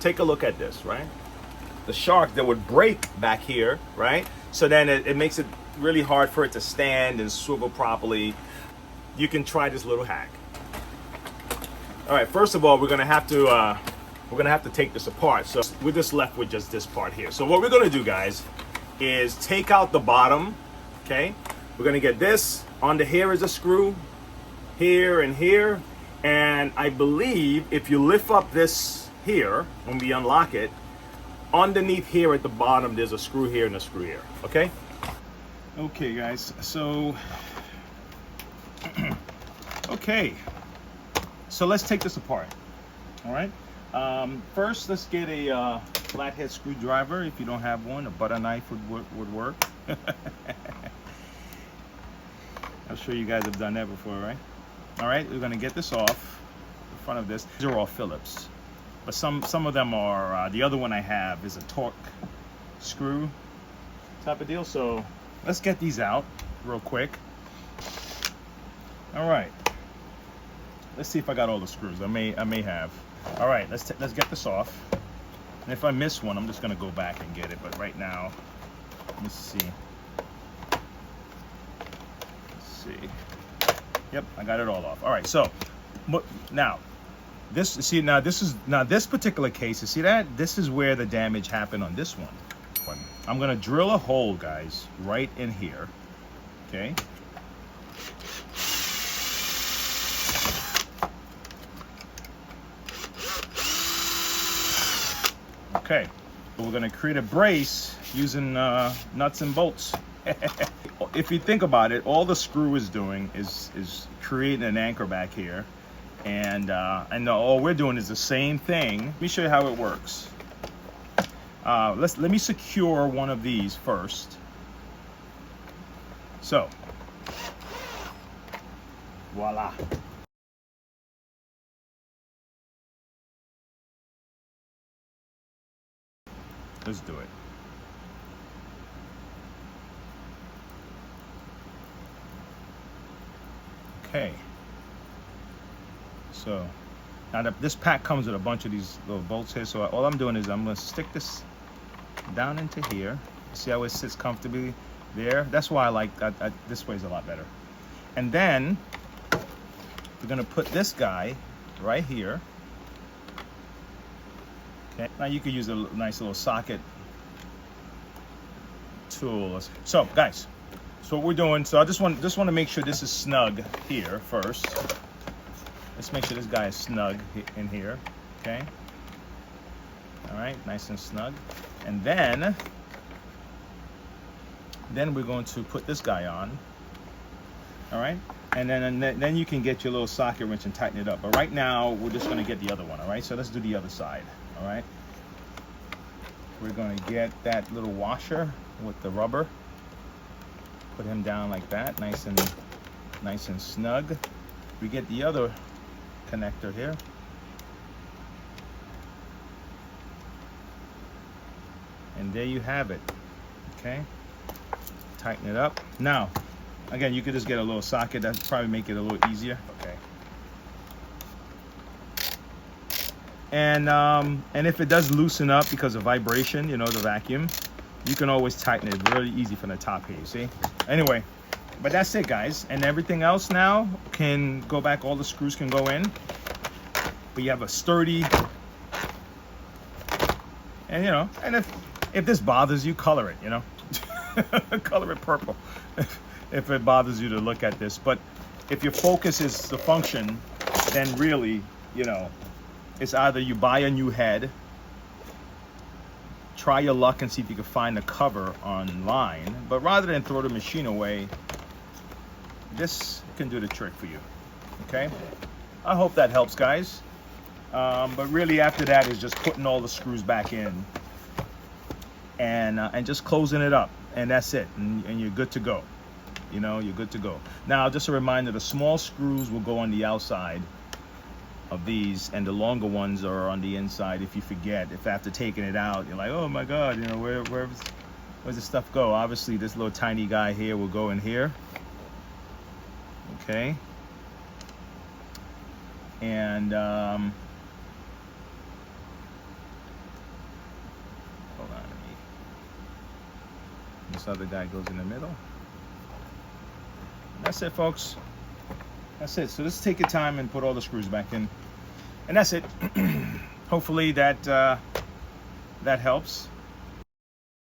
Take a look at this, right? The shark that would break back here, right? So then it makes it really hard for it to stand and swivel properly. You can try this little hack. All right, first of all, we're gonna have to take this apart. So we're just left with just this part here. So what we're gonna do, guys, is take out the bottom. Okay, we're gonna get this. Under here is a screw, here and here, and I believe if you lift up this here when we unlock it, underneath here at the bottom there's a screw here and a screw here. Okay. Okay, guys. So okay. So let's take this apart. All right. First, let's get a flathead screwdriver. If you don't have one, a butter knife would work. I'm sure you guys have done that before, right? All right, we're gonna get this off the front of this. These are all Phillips, but some of them are. The other one I have is a torque screw type of deal. So let's get these out real quick. All right. Let's see if I got all the screws. I may have. All right, let's get this off. And if I miss one, I'm just gonna go back and get it. But right now, let me see. Let's see. Yep, I got it all off. All right, so now this particular case. You see that? This is where the damage happened on this one. I'm gonna drill a hole, guys, right in here. Okay. Okay, so we're gonna create a brace using nuts and bolts. If you think about it, all the screw is doing is creating an anchor back here, and all we're doing is the same thing. Let me show you how it works. Let me secure one of these first. So, voila. Let's do it. Okay. So now this pack comes with a bunch of these little bolts here. So all I'm doing is I'm going to stick this down into here. See how it sits comfortably there? That's why I like this way is a lot better. And then we're going to put this guy right here. Okay. Now you could use a nice little socket tool. So guys, so what we're doing, so I just want to make sure this is snug here first. Let's make sure this guy is snug in here. Okay. All right, nice and snug. And then we're going to put this guy on. All right. And then you can get your little socket wrench and tighten it up. But right now we're just going to get the other one. All right. So let's do the other side. All right. We're going to get that little washer with the rubber. Put him down like that, nice and snug. We get the other connector here. And there you have it. Okay. Tighten it up. Now, again, you could just get a little socket. That'd probably make it a little easier. Okay. And if it does loosen up because of vibration, you know, the vacuum, you can always tighten it really easy from the top here, you see? Anyway, but that's it, guys. And everything else now can go back. All the screws can go in. But you have a sturdy, and you know, and if this bothers you, color it, you know. Color it purple if it bothers you to look at this. But if your focus is the function, then really, you know, it's either you buy a new head, try your luck and see if you can find a cover online, but rather than throw the machine away, this can do the trick for you. Okay, I hope that helps, guys. But really after that is just putting all the screws back in and just closing it up, and that's it, and you're good to go. You know, you're good to go. Now just a reminder, the small screws will go on the outside of these, and the longer ones are on the inside. If you forget, if after taking it out you're like, oh my god, you know, where's the stuff go? Obviously this little tiny guy here will go in here. Okay. And This other guy goes in the middle. That's it, folks. That's it. So let's take your time and put all the screws back in. And that's it. Hopefully that helps.